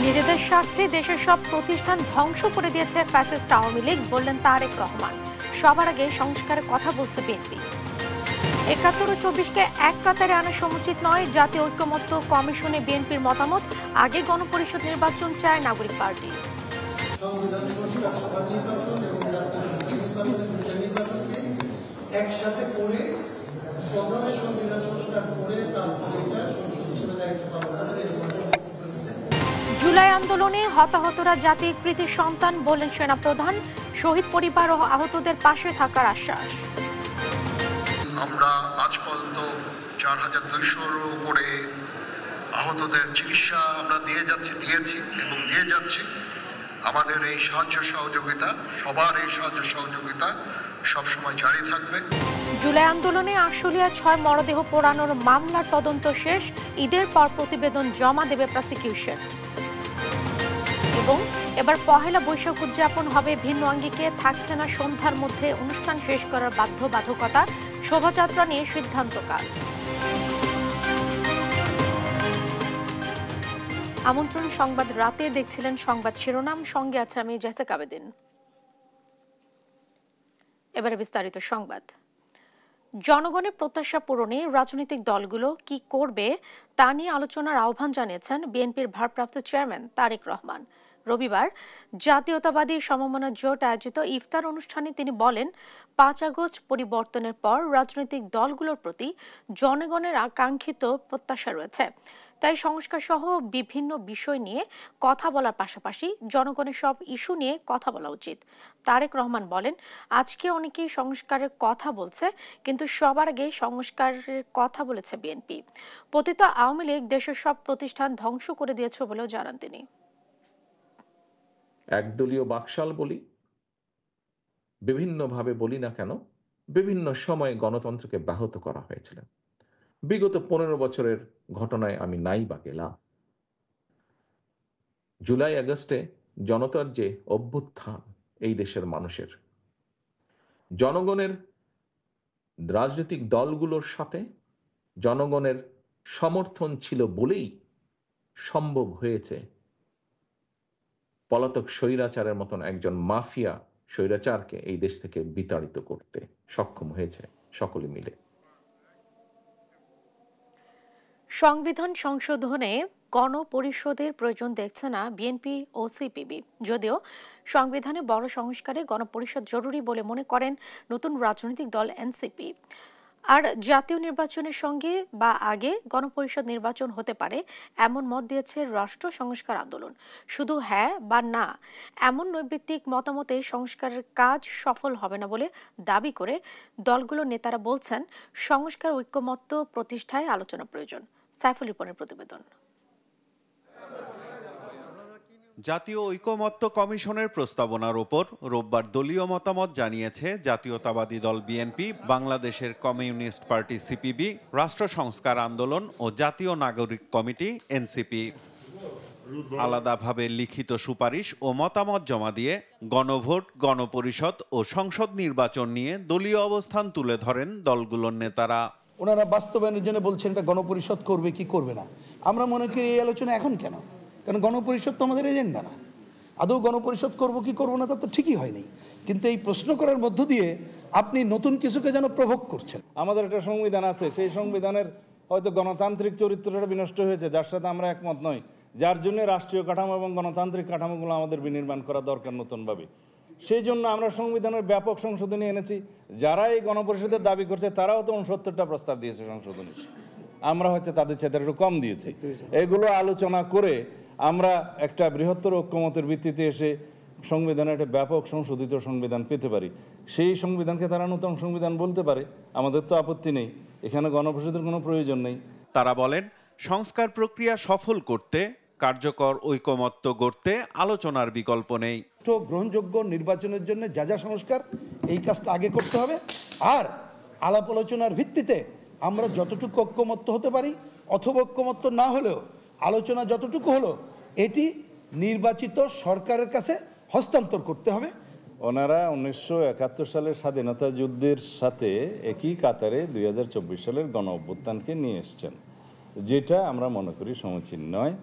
নিজেদের স্বার্থে দেশের সব প্রতিষ্ঠান ধ্বংস করে দিয়েছে ফ্যাসিস্ট আওয়ামী লীগ, বললেন তারেক রহমান। সবার আগে সংস্কারের কথা বলছে বিএনপি। ৭১ ও ২৪-কে এক কাতারে আনা সমুচিত নয়, জাতীয় ঐক্যমত্য কমিশনে বিএনপির মতামত। আগে গণপরিষদ নির্বাচন চায় নাগরিক পার্টি। একসাথে করে প্রথমে সংবিধান সংস্কার করে তারপরে জুলাই আন্দোলনে হতাহতরা জাতির কৃতি সন্তান, বললেন সেনাপ্রধান। শহীদ পরিবার ও আহতদের পাশে থাকার আশ্বাস। আমরা আজ পর্যন্ত ৪,২০০-র উপরে আহতদের চিকিৎসা আমরা দিয়েছি এবং দিয়ে যাচ্ছি। আমাদের এই সাহায্য সহযোগিতা, সবার এই সাহায্য সহযোগিতা সবসময় জারি থাকবে। জুলাই আন্দোলনে আশুলিয়া ৬ মরদেহ পোড়ানোর মামলার তদন্ত শেষ। ঈদের পর প্রতিবেদন জমা দেবে প্রসিকিউশন। এবং এবার পহেলা বৈশাখ উদযাপন হবে ভিন্ন আঙ্গিকে, থাকছে না সন্ধ্যার মধ্যে অনুষ্ঠান শেষ করার বাধ্যবাধকতা। শোভাযাত্রা নিয়ে সিদ্ধান্তকাল। আমন্ত্রণ সংবাদ রাতে দেখছিলেন সংবাদ শিরোনাম, সঙ্গে আছে আমি জেসিকা আবেদিন। এবারে বিস্তারিত সংবাদ। জনগণের প্রত্যাশা পূরণে রাজনৈতিক দলগুলো কি করবে তা নিয়ে আলোচনার আহ্বান জানিয়েছেন বিএনপির ভারপ্রাপ্ত চেয়ারম্যান তারেক রহমান। রবিবার জাতীয়তাবাদী সমমনা জোট আয়োজিত ইফতার অনুষ্ঠানে তিনি বলেন, ৫ আগস্ট পরিবর্তনের পর রাজনৈতিক দলগুলোর প্রতি জনগণের আকাঙ্ক্ষিত প্রত্যাশা রয়েছে। তাই সংস্কার সহ বিভিন্ন বিষয় নিয়ে কথা বলার পাশাপাশি জনগণের সব ইস্যু নিয়ে কথা বলা উচিত। তারেক রহমান বলেন, আজকে অনেকেই সংস্কারের কথা বলছে, কিন্তু সবার আগে সংস্কারের কথা বলেছে বিএনপি। পতিত আওয়ামী লীগ দেশের সব প্রতিষ্ঠান ধ্বংস করে দিয়েছে বলেও জানান তিনি। একদলীয় বাকশাল বলি, বিভিন্নভাবে বলি না কেন, বিভিন্ন সময়ে গণতন্ত্রকে ব্যাহত করা হয়েছিল। বিগত ১৫ বছরের ঘটনায় আমি নাই বা গেলাম। জুলাই আগস্টে জনতার যে অভ্যুত্থান, এই দেশের মানুষের, জনগণের রাজনৈতিক দলগুলোর সাথে জনগণের সমর্থন ছিল বলেই সম্ভব হয়েছে পলাতক স্বৈরাচারের মতন একজন মাফিয়া স্বৈরাচারকে এই দেশ থেকে বিতাড়িত করতে সক্ষম হয়েছে সকলে মিলে। সংবিধান সংশোধনে গণপরিষদের প্রয়োজন দেখছে না বিএনপি ও সিপিবি। যদিও সংবিধানে বড় সংস্কারে গণপরিষদ জরুরি বলে মনে করেন নতুন রাজনৈতিক দল এনসিপি। আর জাতীয় নির্বাচনের সঙ্গে বা আগে গণপরিষদ নির্বাচন হতে পারে, এমন মত দিয়েছে রাষ্ট্র সংস্কার আন্দোলন। শুধু হ্যাঁ বা না এমন নৈর্ব্যক্তিক মতামতে সংস্কারের কাজ সফল হবে না বলে দাবি করে দলগুলোর নেতারা বলছেন, সংস্কার ঐক্যমত্য প্রতিষ্ঠায় আলোচনা প্রয়োজন। সাইফুল রিপনের প্রতিবেদন। জাতীয় ঐকমত্য কমিশনের প্রস্তাবনার ওপর রোববার দলীয় মতামত জানিয়েছে জাতীয়তাবাদী দল বিএনপি, বাংলাদেশের কমিউনিস্ট পার্টি সিপিবি, রাষ্ট্র সংস্কার আন্দোলন ও জাতীয় নাগরিক কমিটি এনসিপি। আলাদাভাবে লিখিত সুপারিশ ও মতামত জমা দিয়ে গণভোট, গণপরিষদ ও সংসদ নির্বাচন নিয়ে দলীয় অবস্থান তুলে ধরেন দলগুলোর নেতারা। ওনারা বাস্তবায়নের জন্য বলছেন এটা গণপরিষদ করবে কি করবে না। আমরা মনে করি এই আলোচনা এখন কেন, কারণ গণপরিষদ তো আমাদের এজেন্ডা না। আদৌ গণপরিষদ করবো কি করবো না তা তো ঠিকই হয়নি, কিন্তু এই প্রশ্ন করার মধ্য দিয়ে আপনি নতুন কিছুকে যেন প্রভোগ করছেন। আমাদের একটা সংবিধান আছে, সেই সংবিধানের হয়তো গণতান্ত্রিক চরিত্রটা বিনষ্ট হয়েছে, যার সাথে আমরা একমত নই, যার জন্য রাষ্ট্রীয় কাঠামো এবং গণতান্ত্রিক কাঠামোগুলো আমাদের বিনির্মাণ করা দরকার নতুনভাবে। সেই জন্য আমরা সংবিধানের ব্যাপক সংশোধনী এনেছি। যারা এই গণপরিষদের দাবি করছে তারাও তো ৬৯টা প্রস্তাব দিয়েছে সংশোধনী, আমরা হচ্ছে তাদের চেয়ে একটু কম দিয়েছি। এগুলো আলোচনা করে আমরা একটা বৃহত্তর ঐক্যমতের ভিত্তিতে এসে সংবিধানের একটা ব্যাপক সংশোধিত সংবিধান পেতে পারি। সেই সংবিধানকে তারা নতুন সংবিধান বলতে পারে, আমাদের তো আপত্তি নেই, এখানে গণপরিষদের কোনো প্রয়োজন নেই। তারা বলেন, সংস্কার প্রক্রিয়া সফল করতে কার্যকর ঐকমত্য গড়তে আলোচনার বিকল্প নেই। গ্রহণযোগ্য নির্বাচনের জন্য যা যা সংস্কার, এই কাজটা আগে করতে হবে। আর আলাপ আলোচনার ভিত্তিতে আমরা যতটুকু ঐক্যমত্য হতে পারি, অথবা ঐক্যমত্য না হলেও আলোচনা যতটুকু হলো, এটি নির্বাচিত সরকারের কাছে হস্তান্তর করতে হবে। ওনারা ১৯৭১ সালের স্বাধীনতা যুদ্ধের সাথে একই কাতারে ২০২৪ সালের গণ অভ্যুত্থানকে নিয়ে এসছেন, যেটা আমরা মনে করি সমীচীন নয়।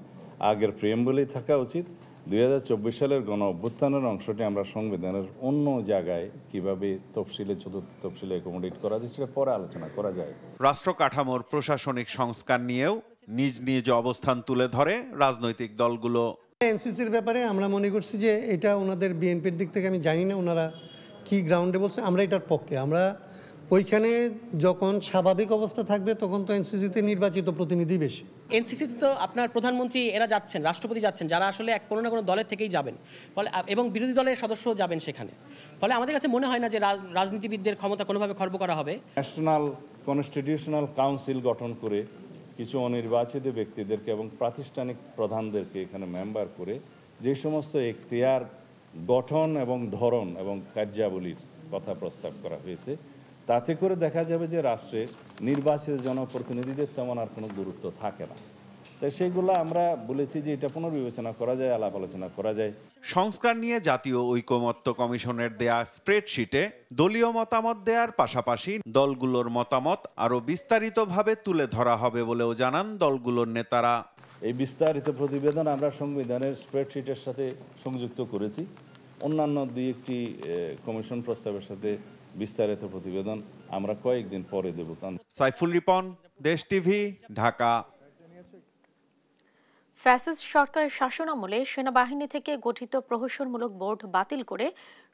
আগের প্রিয়েম্বলেই থাকা উচিত। 2024 সালের গণ অভ্যুত্থানের অংশটি আমরা সংবিধানের অন্য জায়গায় কিভাবে তফসিলে, চতুর্থ তফসিলে অ্যাকোমোডেট করা যায় সেটা পরে আলোচনা করা যায়। রাষ্ট্র কাঠামোর প্রশাসনিক সংস্কার নিয়েও নিজ নিজ অবস্থান তুলে ধরে রাজনৈতিক দলগুলো। এনসিসির ব্যাপারে আমরা মনে করছি যে এটা ওনাদের বিএনপির দিক থেকে আমি জানি না ওনারা কি গ্রাউন্ডে বলছে, আমরা এটার পক্ষে। আমরা ওইখানে যখন স্বাভাবিক অবস্থা থাকবে তখন তো এনসিসিতে নির্বাচিত প্রতিনিধি বেশি। এনসিসিতে তো আপনার প্রধানমন্ত্রী এরা যাচ্ছেন, রাষ্ট্রপতি যাচ্ছেন, যারা আসলে কোনো না কোনো দলের থেকেই যাবেন, ফলে এবং বিরোধী দলের সদস্যও যাবেন সেখানে। ফলে আমাদের কাছে মনে হয় না যে রাজনীতিবিদদের ক্ষমতা কোনোভাবে খর্ব করা হবে। ন্যাশনাল কনস্টিটিউশনাল কাউন্সিল গঠন করে কিছু অনির্বাচিত ব্যক্তিদেরকে এবং প্রাতিষ্ঠানিক প্রধানদেরকে এখানে মেম্বার করে যে সমস্ত এখতিয়ার গঠন এবং ধরন এবং কার্যাবলীর কথা প্রস্তাব করা হয়েছে, তাতে করে দেখা যাবে যে রাষ্ট্রে নির্বাচিত জনপ্রতিনিধিদের তেমন আর কোনো গুরুত্ব থাকে না। তাই সেগুলো আমরা বলেছি যে এটা পুনর্বিবেচনা করা যায়, আলাপ আলোচনা করা যায়। সংস্কার নিয়ে জাতীয় ঐকমত্য কমিশনের দেয়া স্প্রেডশিটে দলীয় মতামত দেওয়ার পাশাপাশি দলগুলোর মতামত আরও বিস্তারিতভাবে তুলে ধরা হবে বলেও জানান দলগুলোর নেতারা। এই বিস্তারিত প্রতিবেদন আমরা সংবিধানের স্প্রেডশিটের সাথে সংযুক্ত করেছি। অন্যান্য দুই একটি কমিশন প্রস্তাবের সাথে বিস্তারিত প্রতিবেদন আমরা কয়েকদিন পরে দেব। সাইফুল রিপন, দেশ টিভি, ঢাকা। ফ্যাসিস্ট সরকারের শাসনামলে সেনাবাহিনী থেকে গঠিত প্রহসনমূলক বোর্ড বাতিল করে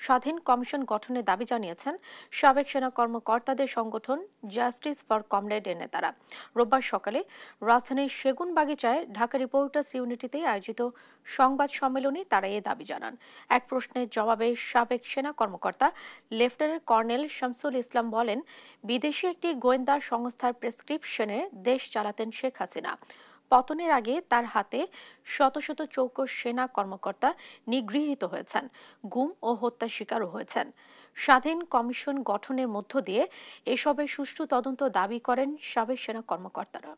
স্বাধীন কমিশন গঠনের দাবি জানিয়েছেন সাবেক সেনা কর্মকর্তাদের সংগঠন জাস্টিস ফর কমরেডের নেতারা। রোববার সকালে রাজধানীর সেগুনবাগিচায় ঢাকা রিপোর্টার্স ইউনিটিতে আয়োজিত সংবাদ সম্মেলনে তারা এ দাবি জানান। এক প্রশ্নের জবাবে সাবেক সেনা কর্মকর্তা লেফটেন্যান্ট কর্নেল শামসুল ইসলাম বলেন, বিদেশি একটি গোয়েন্দা সংস্থার প্রেসক্রিপশনে দেশ চালাতেন শেখ হাসিনা। পতনের আগে তার হাতে শত শত চৌকস সেনা কর্মকর্তা নিগৃহীত হয়েছেন, গুম ও হত্যার শিকারও হয়েছেন। স্বাধীন কমিশন গঠনের মধ্য দিয়ে এসবের সুষ্ঠু তদন্ত দাবি করেন সাবেক সেনা কর্মকর্তারা।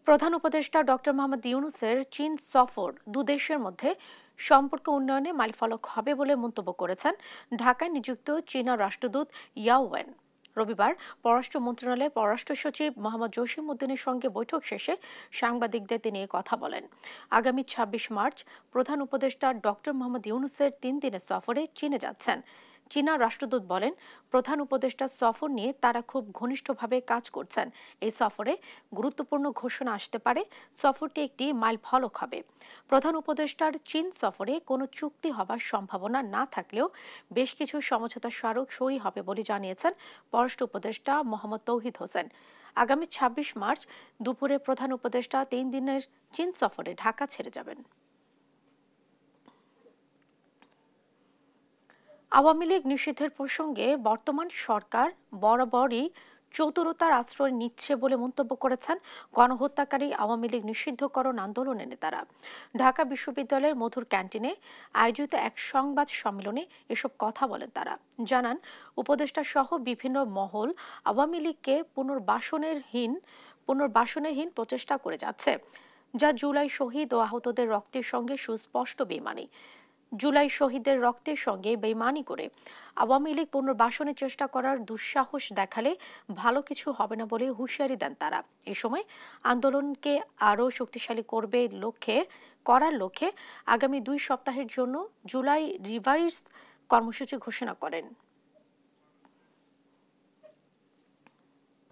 প্রধান উপদেষ্টা ডক্টর মোহাম্মদ ইউনূসের চীন সফর দুদেশের মধ্যে সম্পর্ক উন্নয়নে মাইলফলক হবে বলে মন্তব্য করেছেন ঢাকায় নিযুক্ত চীনা রাষ্ট্রদূত ইয়াও ওয়েন। রবিবার পররাষ্ট্র মন্ত্রণালয়ের পররাষ্ট্র সচিব মোহাম্মদ জসিম উদ্দিনের সঙ্গে বৈঠক শেষে সাংবাদিকদের তিনি কথা বলেন। আগামী ২৬ মার্চ প্রধান উপদেষ্টা ডক্টর মোহাম্মদ ইউনূসের ৩ দিনের সফরে চীনে যাচ্ছেন। চীনা রাষ্ট্রদূত বলেন, প্রধান উপদেষ্টার সফর নিয়ে তারা খুব ঘনিষ্ঠভাবে কাজ করছেন। এই সফরে গুরুত্বপূর্ণ ঘোষণা আসতে পারে। সফরটি একটি মাইলফলক হবে। প্রধান উপদেষ্টার চীন সফরে কোনো চুক্তি হবার সম্ভাবনা না থাকলেও বেশ কিছু সমঝোতা স্মারক সই হবে বলে জানিয়েছেন পররাষ্ট্র উপদেষ্টা মোহাম্মদ তৌহিদ হোসেন। আগামী ২৬ মার্চ দুপুরে প্রধান উপদেষ্টা ৩ দিনের চীন সফরে ঢাকা ছেড়ে যাবেন। আওয়ামী লীগ নিষিদ্ধের প্রসঙ্গে বর্তমান সরকার বরাবরই চতুরতার আশ্রয় নিচ্ছে বলে মন্তব্য করেছেন গণহত্যাকারী আওয়ামী লীগ নিষিদ্ধকরণ আন্দোলনের নেতারা। ঢাকা বিশ্ববিদ্যালয়ের মধুর ক্যান্টিনে আয়োজিত এক সংবাদ সম্মেলনে এসব কথা বলেন তারা। জানান, উপদেষ্টা সহ বিভিন্ন মহল আওয়ামী লীগকে পুনর্বাসনেরহীন প্রচেষ্টা করে যাচ্ছে, যা জুলাই শহীদ ও আহতদের রক্তের সঙ্গে সুস্পষ্ট বেইমানি। জুলাই শহীদদের রক্তের সঙ্গে বেইমানি করে আওয়ামী লীগ পুনর্বাসনের চেষ্টা করার দুঃসাহস দেখালে ভালো কিছু হবে না বলে হুঁশিয়ারি দেন তারা। এ সময় আন্দোলনকে আরও শক্তিশালী করার লক্ষ্যে আগামী 2 সপ্তাহের জন্য জুলাই রিভাইজ কর্মসূচি ঘোষণা করেন।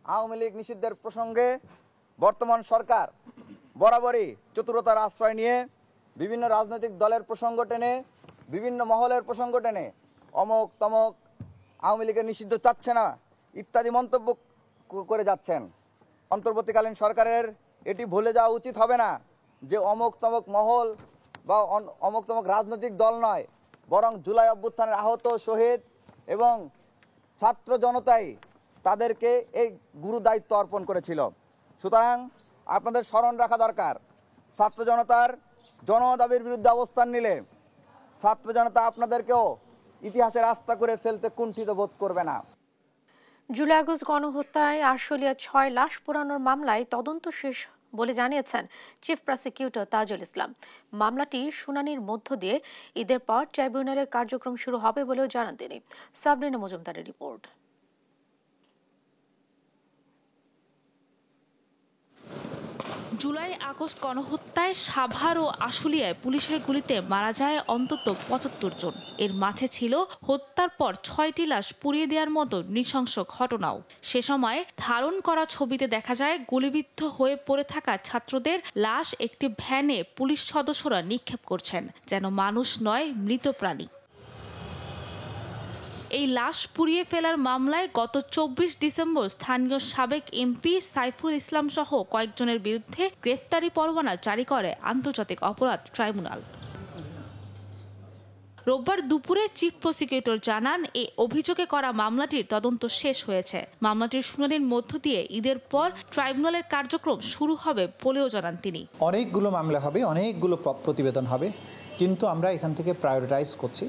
আওয়ামী লীগ নিষিদ্ধের প্রসঙ্গে বর্তমান সরকার বরাবরই চতুরতার আশ্রয় নিয়ে বিভিন্ন রাজনৈতিক দলের প্রসঙ্গ টেনে, বিভিন্ন মহলের প্রসঙ্গ টেনে অমক তমক আওয়ামী লীগের নিষিদ্ধ চাচ্ছে না ইত্যাদি মন্তব্য করে যাচ্ছেন। অন্তর্বর্তীকালীন সরকারের এটি ভুলে যাওয়া উচিত হবে না যে অমক তমক মহল বা অমক তমক রাজনৈতিক দল নয়, বরং জুলাই অভ্যুত্থানের আহত, শহীদ এবং ছাত্র জনতাই তাদেরকে এই গুরু দায়িত্ব অর্পণ করেছিল। সুতরাং আপনাদের স্মরণ রাখা দরকার, ছাত্র জনতার জনদাবির বিরুদ্ধে অবস্থান নিলে ছাত্র জনতা আপনাদেরকেও ইতিহাসের রাস্তা করে ফেলতে কুণ্ঠিত বোধ করবে না। জুলাই আগস্ট গণহত্যায় আশুলিয়া 6 লাশ পোড়ানোর মামলায় তদন্ত শেষ বলে জানিয়েছেন চিফ প্রসিকিউটর তাজুল ইসলাম। মামলাটি শুনানির মধ্য দিয়ে ঈদের পর ট্রাইব্যুনালের কার্যক্রম শুরু হবে বলেও জানান তিনি। সাবরিনা মজুমদারের রিপোর্ট। জুলাই আগস্ট গণহত্যায় সাভার ও আশুলিয়ায় পুলিশের গুলিতে মারা যায় অন্তত ৭৫ জন। এর মাঝে ছিল হত্যার পর ৬টি লাশ পুড়িয়ে দেওয়ার মতো নৃশংস ঘটনাও। সে সময় ধারণ করা ছবিতে দেখা যায় গুলিবিদ্ধ হয়ে পড়ে থাকা ছাত্রদের লাশ একটি ভ্যানে পুলিশ সদস্যরা নিক্ষেপ করছেন, যেন মানুষ নয় মৃত প্রাণী। এই লাশ পুড়িয়ে ফেলার মামলায় গত ২৪ ডিসেম্বর স্থানীয় সাবেক এমপি সাইফুল ইসলাম সহ কয়েকজনের বিরুদ্ধে গ্রেফতারি পরোয়ানা জারি করে আন্তর্জাতিক অপরাধ ট্রাইব্যুনাল। রোববার দুপুরে চিফ প্রসিকিউটর জানান, এই অভিযোগে করা মামলাটির তদন্ত শেষ হয়েছে। মামলাটির শুনানির মধ্য দিয়ে ঈদের পর ট্রাইব্যুনালের কার্যক্রম শুরু হবে বলেও জানান তিনি। অনেকগুলো মামলা হবে, অনেকগুলো প্রতিবেদন হবে, কিন্তু আমরা এখান থেকে প্রায়োরিটাইজ করছি।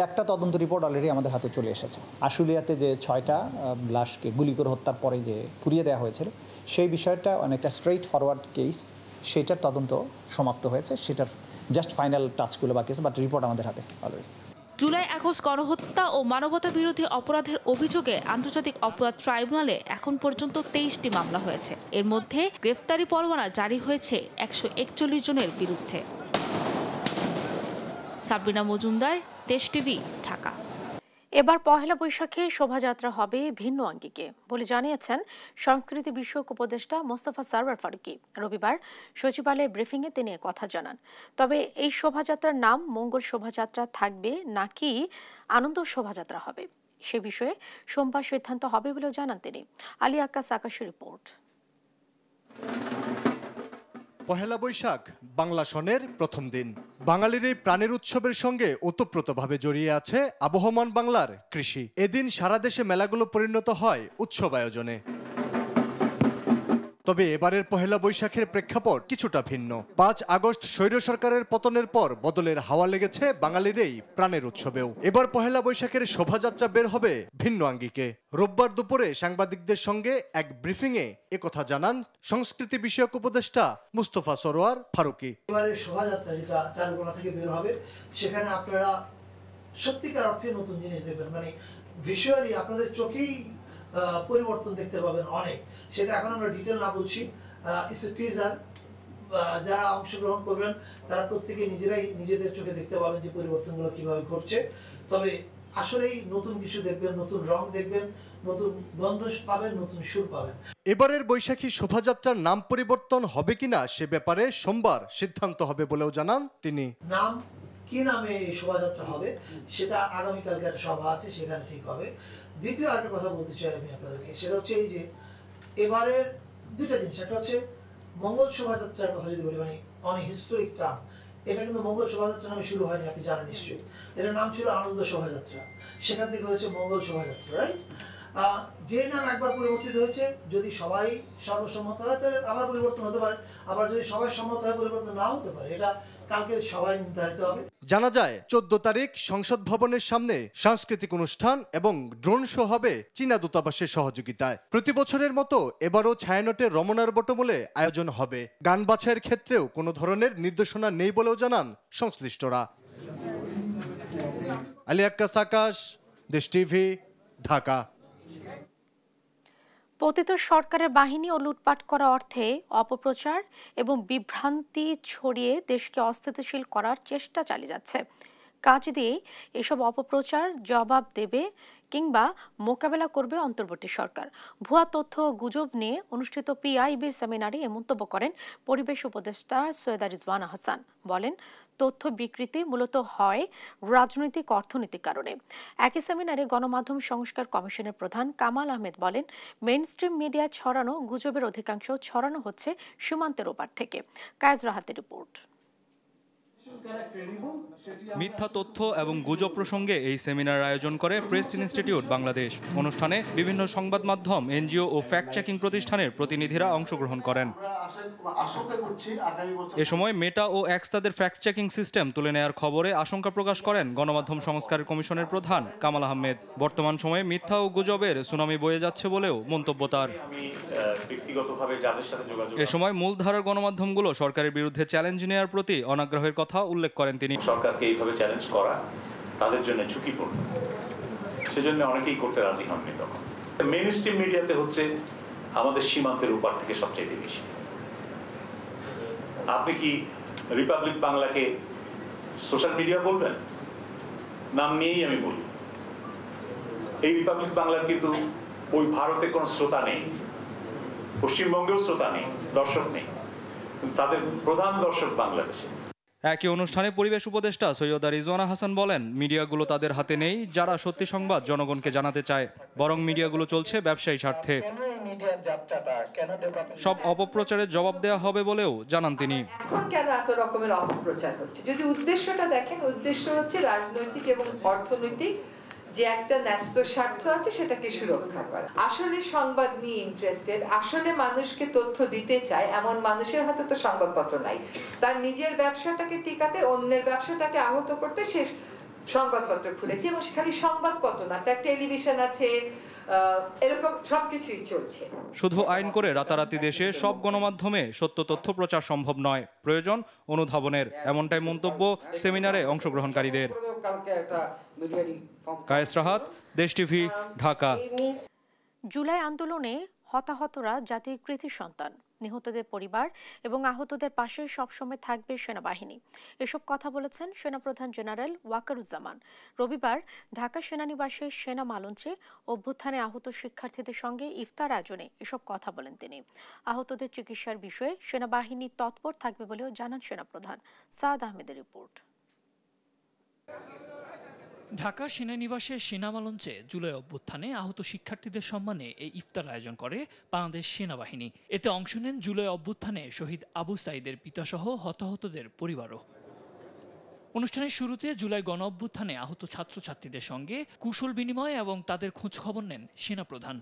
একটা তদন্ত রিপোর্ট অলরেডি আমাদের হাতে চলে এসেছে। আশুলিয়াতে যে ৬টা লাশকে গুলি করে হত্যার পরে যে পুড়িয়ে দেওয়া হয়েছিল, সেই বিষয়টা অনেকটা স্ট্রেইট ফরওয়ার্ড কেস, সেটার তদন্ত সমাপ্ত হয়েছে, সেটার জাস্ট ফাইনাল টাচগুলো বাকি আছে, বাট রিপোর্ট আমাদের হাতে অলরেডি। জুলাই আগস্ট গণহত্যা ও মানবতা বিরোধী অপরাধের অভিযোগে আন্তর্জাতিক অপরাধ ট্রাইব্যুনালে এখন পর্যন্ত ২৩টি মামলা হয়েছে। এর মধ্যে গ্রেফতারি পরোয়ানা জারি হয়েছে ১৪১ জনের বিরুদ্ধে। সাবরিনা মজুমদার, দেশ টিভি, ঢাকা। এবার পহেলা বৈশাখে শোভাযাত্রা হবে ভিন্ন আঙ্গিকে বলে জানিয়েছেন সংস্কৃতি বিষয়ক উপদেষ্টা মোস্তফা সরওয়ার ফারুকী। রবিবার সচিবালয়ে ব্রিফিংয়ে তিনি কথা জানান। তবে এই শোভাযাত্রার নাম মঙ্গল শোভাযাত্রা থাকবে নাকি আনন্দ শোভাযাত্রা হবে, সে বিষয়ে সোমবার সিদ্ধান্ত হবে বলেও জানান তিনি। আলী আক্কাস আকাশের রিপোর্ট। পহেলা বৈশাখ বাংলা সনের প্রথম দিন। বাঙালির এই প্রাণের উৎসবের সঙ্গে ওতপ্রোতভাবে জড়িয়ে আছে আবহমান বাংলার কৃষি। এদিন সারা দেশে মেলাগুলো পরিণত হয় উৎসব আয়োজনে। তবে এবারের পহেলা বৈশাখের প্রেক্ষাপট কিছুটা ভিন্ন। ৫ আগস্ট স্বৈর সরকারের পতনের পর বদলের হাওয়া লেগেছে বাঙালির এই প্রাণের উৎসবেও। এবার পহেলা বৈশাখের শোভাযাত্রা বের হবে ভিন্ন আঙ্গিকে। রোববার দুপুরে সাংবাদিকদের সঙ্গে এক ব্রিফিংয়ে একথা জানান সংস্কৃতি বিষয়ক উপদেষ্টা মোস্তফা সরওয়ার ফারুকী। এবারের শোভাযাত্রা যেটা চারুকলা থেকে বের হবে, সেখানে আপনারা সত্যিকার অর্থে নতুন জিনিস দেখবেন, মানে ভিজুয়ালি আপনাদের চোখেই পরিবর্তন দেখতে পাবেন অনেক। সেটা এখন আমরা ডিটেল না বলছি, ইটস এ টিজার। যারা অংশগ্রহণ করবেন তারা প্রত্যেকে নিজেরাই নিজেদের চোখে দেখতে পাবেন যে পরিবর্তনগুলো কিভাবে ঘটছে। তবে আসলেই নতুন কিছু দেখবেন, নতুন রং দেখবেন, নতুন গন্ধ পাবেন, নতুন সুর পাবেন। এবারের বৈশাখী শোভাযাত্রার নাম পরিবর্তন হবে কিনা সে ব্যাপারে সোমবার সিদ্ধান্ত হবে বলেও জানান তিনি। নাম কি নামে শোভাযাত্রা হবে সেটা আগামীকালকে একটা সভা আছে, সেখানে ঠিক হবে। দ্বিতীয় আরেকটা কথা বলতে চাই আমি আপনাদেরকে, সেটা হচ্ছে এই যে এবারের দুইটা জিনিস। একটা হচ্ছে মঙ্গল শোভাযাত্রার কথা যদি বলি, মানে অনেক হিস্টোরিক টার্ম, এটা কিন্তু মঙ্গল শোভাযাত্রা নামে শুরু হয়নি, আপনি জানেন নিশ্চয়ই। এটার নাম ছিল আনন্দ শোভাযাত্রা, সেখান থেকে হয়েছে মঙ্গল শোভাযাত্রা, রাইট? যে নাম একবার পরিবর্তিত হয়েছে, যদি সবাই সর্বসম্মত হয় তাহলে আবার পরিবর্তন হতে পারে, আবার যদি সবাই সম্মত হয় পরিবর্তন নাও হতে পারে। এটা কালকে সবাই নির্ধারিত হবে। জানা যায় 14 তারিখ সংসদ ভবনের সামনে সাংস্কৃতিক অনুষ্ঠান এবং ড্রোন শো হবে চীনা দূতাবাসের সহযোগিতায়। প্রতি বছরের মতো এবারও ছায়ানটে রমনার বটমূলে আয়োজন হবে। গান বাছাইয়ের ক্ষেত্রেও কোনো ধরনের নির্দেশনা নেই বলেও জানান সংশ্লিষ্টরা। আলী আক্কাস আকাশ, দেশ টিভি, ঢাকা। পতিত সরকারের বাহিনী ও লুটপাট করা অর্থে অপপ্রচার এবং বিভ্রান্তি ছড়িয়ে দেশকে অস্থিতিশীল করার চেষ্টা চালিয়ে যাচ্ছে। কাজ দিয়ে এসব অপপ্রচার জবাব দেবে কিংবা মোকাবেলা করবে অন্তর্বর্তী সরকার। ভুয়া তথ্য ও গুজব নিয়ে অনুষ্ঠিত পিআইবির সেমিনারে এ মন্তব্য করেন পরিবেশ উপদেষ্টা সৈয়দা রিজওয়ানা হাসান। বলেন, তথ্য বিকৃতি মূলত হয় রাজনৈতিক অর্থনৈতিক কারণে। একই সেমিনারে গণমাধ্যম সংস্কার কমিশনের প্রধান কামাল আহমেদ বলেন, মেইনস্ট্রিম মিডিয়া ছড়ানো গুজবের অধিকাংশ ছড়ানো হচ্ছে সীমান্তের ওপার থেকে। কায়েজ রাহাতের রিপোর্ট। মিথ্যা তথ্য এবং গুজব প্রসঙ্গে এই সেমিনার আয়োজন করে প্রেস ইনস্টিটিউট বাংলাদেশ। অনুষ্ঠানে বিভিন্ন সংবাদ মাধ্যম, এনজিও ও ফ্যাক্ট চেকিং প্রতিষ্ঠানের প্রতিনিধিরা অংশগ্রহণ করেন। এ সময় মেটা ও এক্স তাদের ফ্যাক্ট চেকিং সিস্টেম তুলে নেওয়ার খবরে আশঙ্কা প্রকাশ করেন গণমাধ্যম সংস্কার কমিশনের প্রধান কামাল আহমেদ। বর্তমান সময়ে মিথ্যা ও গুজবের সুনামি বয়ে যাচ্ছে বলেও মন্তব্য তার। এ সময় মূলধারার গণমাধ্যমগুলো সরকারের বিরুদ্ধে চ্যালেঞ্জ নেওয়ার প্রতি অনাগ্রহের কথা উল্লেখ করেন তিনি। সরকারকে এইভাবে চ্যালেঞ্জ করা তাদের জন্য ঝুঁকিপূর্ণ, সেজন্য অনেকেই করতে রাজি হননি। তখন মেইনস্ট্রিম মিডিয়াতে হচ্ছে আমাদের সীমান্তের উপর থেকে সবচেয়ে বেশি, আপনি কি রিপাবলিক বাংলাকে সোশ্যাল মিডিয়া বলবেন? নাম নিয়েই আমি বলি, এই রিপাবলিক বাংলার কিন্তু ওই ভারতে কোনো শ্রোতা নেই, পশ্চিমবঙ্গেও শ্রোতা নেই, দর্শক নেই, তাদের প্রধান দর্শক বাংলাদেশে। একই অনুষ্ঠানে পরিবেশ উপদেষ্টা সৈয়দা রিজওয়ানা হাসান বলেন, মিডিয়াগুলো তাদের হাতে নেই যারা সত্যি সংবাদ জনগণকে জানাতে চায়, বরং মিডিয়াগুলো চলছে ব্যবসায়ী স্বার্থে। সব অপপ্রচারের জবাব দেওয়া হবে বলেও জানান তিনি। এখন কেন এত রকমের অপপ্রচার হচ্ছে? যদি উদ্দেশ্যটা দেখেন, উদ্দেশ্য হচ্ছে রাজনৈতিক এবং অর্থনৈতিক যে একটা ন্যস্ত স্বার্থ আছে সেটাকে সুরক্ষা করা। আসলে সংবাদ নিয়ে ইন্টারেস্টেড, আসলে মানুষকে তথ্য দিতে চায় এমন মানুষের হাতে তো সংবাদপত্র নাই। তার নিজের ব্যবসাটাকে টিকাতে, অন্যের ব্যবসাটাকে আহত করতে সে সংবাদপত্র খুলেছে, এবং সেখানে সংবাদপত্র না, তার টেলিভিশন আছে, এরকম সবকিছুই চলছে। শুধু আইন করে রাতারাতি দেশে সব গণমাধ্যমে সত্য তথ্য প্রচার সম্ভব নয়, প্রয়োজন অনুধাবনের, এমনটাই মন্তব্য সেমিনারে অংশগ্রহণকারীদের। কায়েস রাহাত, দেশ টিভি, ঢাকা। জুলাই আন্দোলনে হতাহতরা জাতির কৃতি সন্তান, নিহতদের পরিবার এবং আহতদের পাশে সবসময় থাকবে সেনাবাহিনী, এসব কথা বলেছেন সেনাপ্রধান জেনারেল ওয়াকারুজ্জামান। রবিবার ঢাকা সেনানিবাসে সেনা মালঞ্চে অভ্যুত্থানে আহত শিক্ষার্থীদের সঙ্গে ইফতার আয়োজনে এসব কথা বলেন তিনি। আহতদের চিকিৎসার বিষয়ে সেনাবাহিনী তৎপর থাকবে বলেও জানান সেনাপ্রধান। সাদ আহমেদের রিপোর্ট। ঢাকা সেনানিবাসের সেনামালঞ্চে জুলাই অভ্যুত্থানে আহত শিক্ষার্থীদের সম্মানে এই ইফতার আয়োজন করে বাংলাদেশ সেনাবাহিনী। এতে অংশ নেন জুলাই অভ্যুত্থানে শহীদ আবু সাঈদের পিতাসহ হতাহতদের পরিবারও। অনুষ্ঠানের শুরুতে জুলাই গণ অভ্যুত্থানে আহত ছাত্রছাত্রীদের সঙ্গে কুশল বিনিময় এবং তাদের খোঁজ খবর নেন সেনাপ্রধান।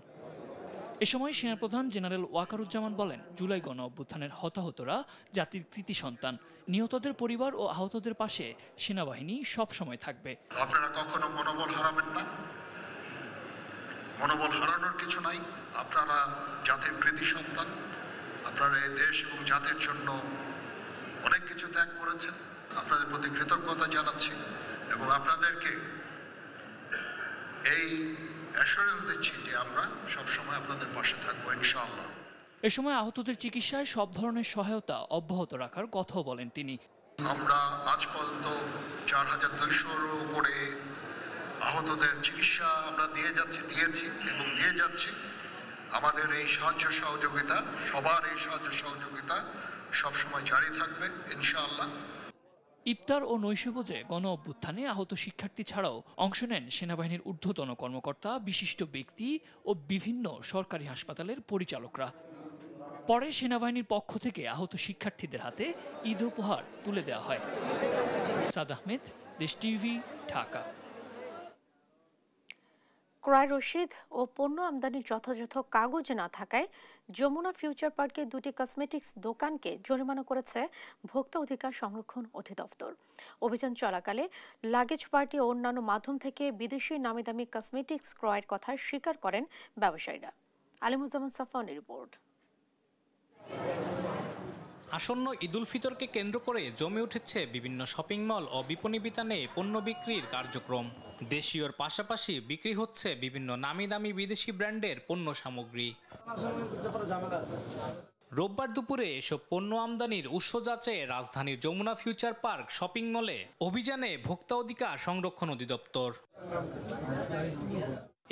এ সময় সেনাপ্রধান জেনারেল ওয়াকারুজ্জামান বলেন, জুলাই গণ অভ্যুত্থানের হতাহতরা জাতির কৃতি সন্তান, নিহতদের পরিবার ও আহতদের পাশে সেনাবাহিনী সব সময় থাকবে। আপনারা কখনো মনোবল হারাবেন না, মনোবল হারানোর কিছু নাই। আপনারা জাতির কৃতি সন্তান, আপনারা এই দেশ এবং জাতির জন্য অনেক কিছু ত্যাগ করেছেন। আপনাদের প্রতি কৃতজ্ঞতা জানাচ্ছি এবং আপনাদেরকে এই অ্যাসুরেন্স দিচ্ছি যে আমরা সবসময় আপনাদের পাশে থাকবো ইনশাআল্লাহ। এ সময় আহতদের চিকিৎসায় সব ধরনের সহায়তা অব্যাহত রাখার কথাও বলেন তিনি। আমরা আজ পর্যন্ত 4200-এর উপরে আহতদের চিকিৎসা আমরা দিয়েছি এবং দিয়ে যাচ্ছি। আমাদের এই সাহায্য সহযোগিতা, সবার এই সাহায্য সহযোগিতা সবসময় জারি থাকবে ইনশাআল্লাহ। ইফতার ও নৈশভোজে গণ অভ্যুত্থানে আহত শিক্ষার্থী ছাড়াও অংশ নেন সেনাবাহিনীর ঊর্ধ্বতন কর্মকর্তা, বিশিষ্ট ব্যক্তি ও বিভিন্ন সরকারি হাসপাতালের পরিচালকরা। পরে সেনাবাহিনীর পক্ষ থেকে আহত শিক্ষার্থীদের হাতে ঈদ উপহার তুলে দেওয়া হয়। সাদ আহমেদ, দেশ টিভি, ঢাকা। ক্রয় রসিদ ও পণ্য আমদানির যথাযথ কাগজ না থাকায় যমুনা ফিউচার পার্কে দুটি কসমেটিক্স দোকানকে জরিমানা করেছে ভোক্তা অধিকার সংরক্ষণ অধিদপ্তর। অভিযান চলাকালে লাগেজ পার্টি ও অন্যান্য মাধ্যম থেকে বিদেশি নামিদামি কসমেটিক্স ক্রয়ের কথা স্বীকার করেন ব্যবসায়ীরা। আলিমুজ্জামান সাফওয়ানের রিপোর্ট। আসন্ন ঈদুল ফিতরকে কেন্দ্র করে জমে উঠেছে বিভিন্ন শপিং মল ও বিপণী বিতানে পণ্য বিক্রির কার্যক্রম। দেশীয়র পাশাপাশি বিক্রি হচ্ছে বিভিন্ন নামি দামি বিদেশি ব্র্যান্ডের পণ্য সামগ্রী। রোববার দুপুরে এসব পণ্য আমদানির উৎস যাচাইয়ে রাজধানীর যমুনা ফিউচার পার্ক শপিং মলে অভিযানে ভোক্তা অধিকার সংরক্ষণ অধিদপ্তর।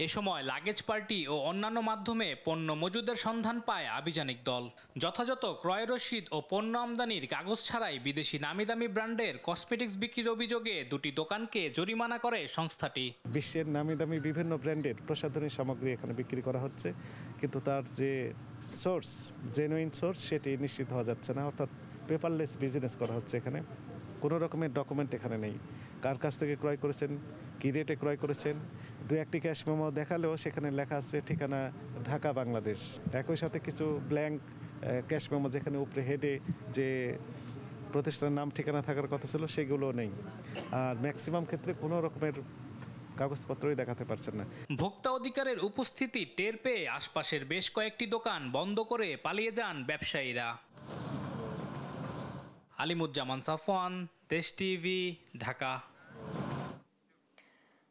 এ সময় লাগেজ পার্টি ও অন্যান্য মাধ্যমে পণ্য মজুদের সন্ধান পায় আভিযানিক দল। যথাযথ ক্রয় রসিদ ও পণ্য আমদানির কাগজ ছাড়াই বিদেশি নামিদামি ব্র্যান্ডের কসমেটিক্স বিক্রির অভিযোগে দুটি দোকানকে জরিমানা করে সংস্থাটি। বিশ্বের নামিদামি বিভিন্ন ব্র্যান্ডের প্রসাধনী সামগ্রী এখানে বিক্রি করা হচ্ছে, কিন্তু তার যে সোর্স, জেনুইন সোর্স, সেটি নিশ্চিত হওয়া যাচ্ছে না। অর্থাৎ পেপারলেস বিজনেস করা হচ্ছে এখানে। কোনো রকমের ডকুমেন্ট এখানে নেই। কার কাছ থেকে ক্রয় করেছেন, কী রেটে ক্রয় করেছেন, দু একটি ক্যাশ মেমো দেখালেও সেখানে লেখা আছে ঠিকানা ঢাকা বাংলাদেশ। একই সাথে কিছু ব্ল্যাঙ্ক ক্যাশ মেমো যেখানে উপরে হেডে যে প্রতিষ্ঠানের নাম ঠিকানা থাকার কথা ছিল সেগুলো নেই। আর ম্যাক্সিমাম ক্ষেত্রে কোনো রকমের কাগজপত্রই দেখাতে পারছেন না। ভোক্তা অধিকারের উপস্থিতি টের পেয়ে আশপাশের বেশ কয়েকটি দোকান বন্ধ করে পালিয়ে যান ব্যবসায়ীরা। আলিমুজ্জামান সাফওয়ান, দেশ টিভি, ঢাকা।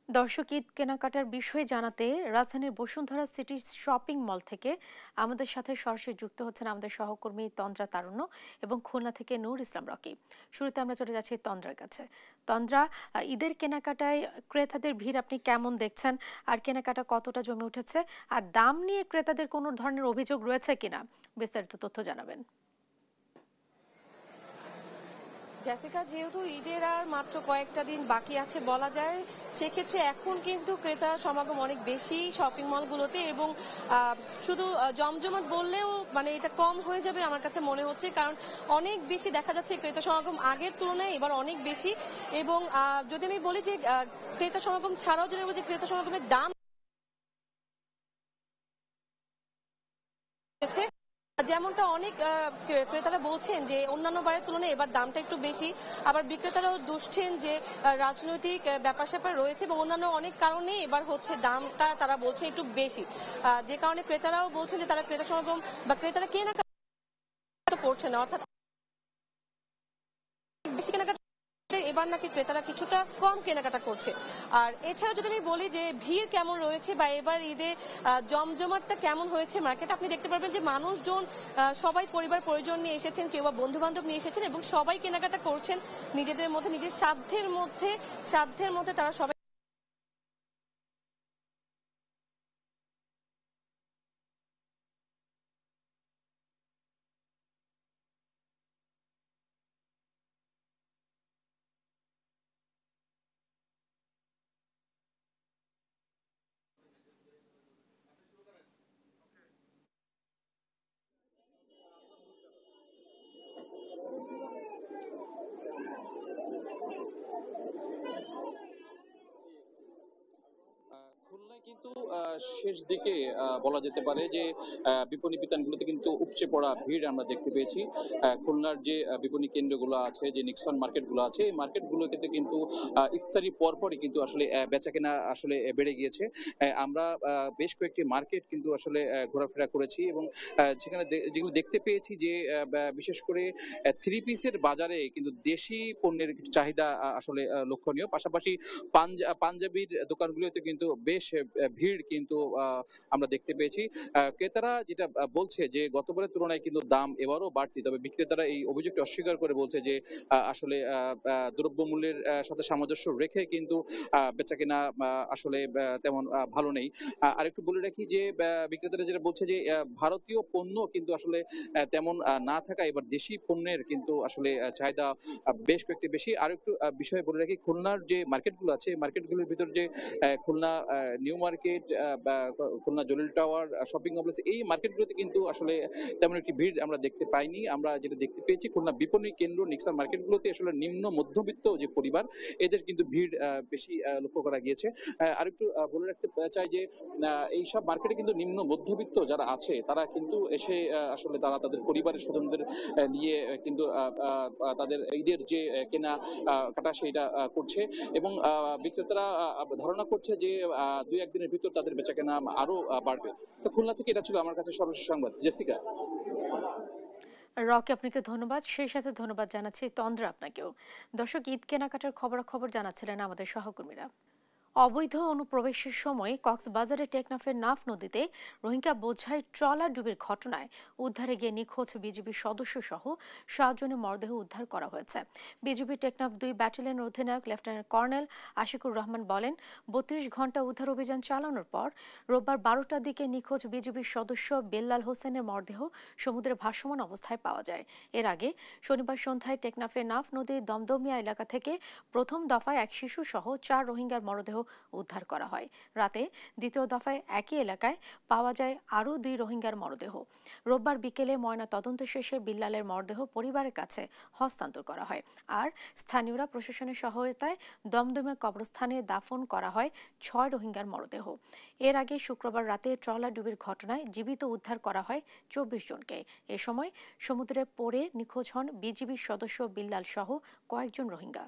দর্শক, ঈদ কেনাকাটার বিষয়ে জানাতে রাজধানীর বসুন্ধরা সিটি শপিং মল থেকে আমাদের সাথে সরাসরি যুক্ত হচ্ছেন আমাদের সহকর্মী তন্দ্রা তারুণ্য এবং খুলনা থেকে নূর ইসলাম রকি। শুরুতে আমরা চলে যাচ্ছি তন্দ্রার কাছে। তন্দ্রা, ঈদের কেনাকাটায় ক্রেতাদের ভিড় আপনি কেমন দেখছেন, আর কেনাকাটা কতটা জমে উঠেছে, আর দাম নিয়ে ক্রেতাদের কোনো ধরনের অভিযোগ রয়েছে কিনা, বিস্তারিত তথ্য জানাবেন। জেসিকা, যেহেতু ঈদের আর মাত্র কয়েকটা দিন বাকি আছে বলা যায়, সেক্ষেত্রে এখন কিন্তু ক্রেতা সমাগম অনেক বেশি শপিং মলগুলোতে, এবং শুধু জমজমাট বললেও মানে এটা কম হয়ে যাবে আমার কাছে মনে হচ্ছে, কারণ অনেক বেশি দেখা যাচ্ছে ক্রেতা সমাগম আগের তুলনায় এবার অনেক বেশি। এবং যদি আমি বলি যে ক্রেতা সমাগম ছাড়াও যদি বলি যে ক্রেতা সমাগমের দাম যেমনটা অনেক ক্রেতারা বলছেন যে অন্যান্য বারের তুলনায় এবার দামটা একটু বেশি, আবার বিক্রেতারাও দুষছেন যে রাজনৈতিক ব্যাপার স্যাপার রয়েছে এবং অন্যান্য অনেক কারণে এবার হচ্ছে দামটা তারা বলছে একটু বেশি, যে কারণে ক্রেতারাও বলছেন যে তারা ক্রেতা সমাগম বা ক্রেতারা কেনাকাটা করছে না, অর্থাৎ বেশি কেনাকাটা এবার নাকি ক্রেতারা কিছুটা কম কেনাকাটা করছে। আর এছাড়া যদি আমি বলি যে ভিড় কেমন রয়েছে বা এবার ঈদে জমজমাটটা কেমন হয়েছে মার্কেট, আপনি দেখতে পারবেন যে মানুষজন সবাই পরিবার পরিজন নিয়ে এসেছেন, কেউ বা বন্ধু বান্ধব নিয়ে এসেছেন এবং সবাই কেনাকাটা করছেন নিজেদের মধ্যে, নিজের সাধ্যের মধ্যে তারা সবাই খুলনায় কিন্তু শেষ দিকে বলা যেতে পারে যে বিপণী বিতানগুলোতে কিন্তু উপচে পড়া ভিড় আমরা দেখতে পেয়েছি। খুলনার যে বিপণী কেন্দ্রগুলো আছে, যে নিক্সন মার্কেটগুলো আছে, এই মার্কেটগুলোতে কিন্তু ইফতারি পরপরই কিন্তু আসলে বেচাকেনা আসলে বেড়ে গিয়েছে। আমরা বেশ কয়েকটি মার্কেট কিন্তু আসলে ঘোরাফেরা করেছি এবং সেখানে যেগুলো দেখতে পেয়েছি যে বিশেষ করে 3 পিসের বাজারে কিন্তু দেশি পণ্যের চাহিদা আসলে লক্ষণীয়। পাশাপাশি পাঞ্জাবির দোকানগুলোতে কিন্তু বেশ ভিড় কিন্তু আমরা দেখতে পেয়েছি। ক্রেতারা যেটা বলছে যে গতবারের তুলনায় কিন্তু দাম এবারও বাড়তি, তবে বিক্রেতারা এই অভিযোগটি অস্বীকার করে বলছে যে আসলে দ্রব্যমূল্যের সাথে সামঞ্জস্য রেখে কিন্তু বেচাকেনা আসলে তেমন ভালো নেই। আরেকটু বলে রাখি যে বিক্রেতারা যেটা বলছে যে ভারতীয় পণ্য কিন্তু আসলে তেমন না থাকা এবার দেশি পণ্যের কিন্তু আসলে চাহিদা বেশ কয়েকটি বেশি। আরেকটু বিষয় বলে রাখি, খুলনার যে মার্কেটগুলো আছে, মার্কেটগুলোর ভিতর যে Khulna new market, Khulna Jalil tower shopping complex, এই মার্কেটগুলোতে কিন্তু আসলে তেমন একটি ভিড় আমরা দেখতে পাইনি। আমরা যেটা দেখতে পেয়েছি খুলনা বিপণী কেন্দ্র নিক্সন মার্কেটগুলোতে আসলে নিম্ন মধ্যবিত্ত যে পরিবার, এদের কিন্তু ভিড় বেশি লক্ষ্য করা গিয়েছে। আরেকটু বলে রাখতে চাই যে এইসব মার্কেটে কিন্তু নিম্ন মধ্যবিত্ত যারা আছে তারা কিন্তু এসে আসলে তারা তাদের পরিবারের স্বজনদের নিয়ে কিন্তু তাদের ঈদের যে কেনা কাটা সেটা করছে এবং বিক্রেতারা ধারণা করছে যে 2-1 দিনের ভিতর তাদের বেচাকেনা আরো বাড়বে। তো খুলনা থেকে এটা ছিল আমার কাছে সর্বশেষ সংবাদ। জেসিকা। রকি, আপনাকে ধন্যবাদ। সেই সাথে ধন্যবাদ জানাচ্ছি তন্দ্রা আপনাকেও। দর্শক, ঈদ কেনাকাটার খবরাখবর জানাচ্ছিলেন আমাদের সহকর্মীরা। অবৈধ অনুপ্রবেশের সময় কক্সবাজারের টেকনাফের নাফ নদীতে রোহিঙ্গা বোঝাই ট্রলার ডুবির ঘটনায় উদ্ধারে গিয়ে নিখোঁজ বিজিবির সদস্য সহ 7 জনের মরদেহ উদ্ধার করা হয়েছে। বিজিবি টেকনাফ 2 ব্যাটালিয়নের অধিনায়ক লেফটেন্যান্ট কর্নেল আশিকুর রহমান বলেন, 32 ঘন্টা উদ্ধার অভিযান চালানোর পর রোববার 12টার দিকে নিখোঁজ বিজিবির সদস্য বেল্লাল হোসেনের মরদেহ সমুদ্রে ভাসমান অবস্থায় পাওয়া যায়। এর আগে শনিবার সন্ধ্যায় টেকনাফের নাফ নদীর দমদমিয়া এলাকা থেকে প্রথম দফায় এক শিশু সহ 4 রোহিঙ্গার মরদেহ উদ্ধার করা হয়। রাতে দ্বিতীয় দফায় একই এলাকায় পাওয়া যায় আরও 2 রোহিঙ্গার মরদেহ। রোববার বিকেলে ময়না তদন্ত শেষে বিল্লালের মরদেহ পরিবারের কাছে হস্তান্তর করা হয়। আর স্থানীয়রা প্রশাসনের সহায়তায় দমদমিয়া কবরস্থানে দাফন করা হয় 6 রোহিঙ্গার মরদেহ। এর আগে শুক্রবার রাতে ট্রলার ডুবির ঘটনায় জীবিত উদ্ধার করা হয় 24 জনকে। এ সময় সমুদ্রে পড়ে নিখোঁজ হন বিজিবির সদস্য বিল্লাল সহ কয়েকজন রোহিঙ্গা।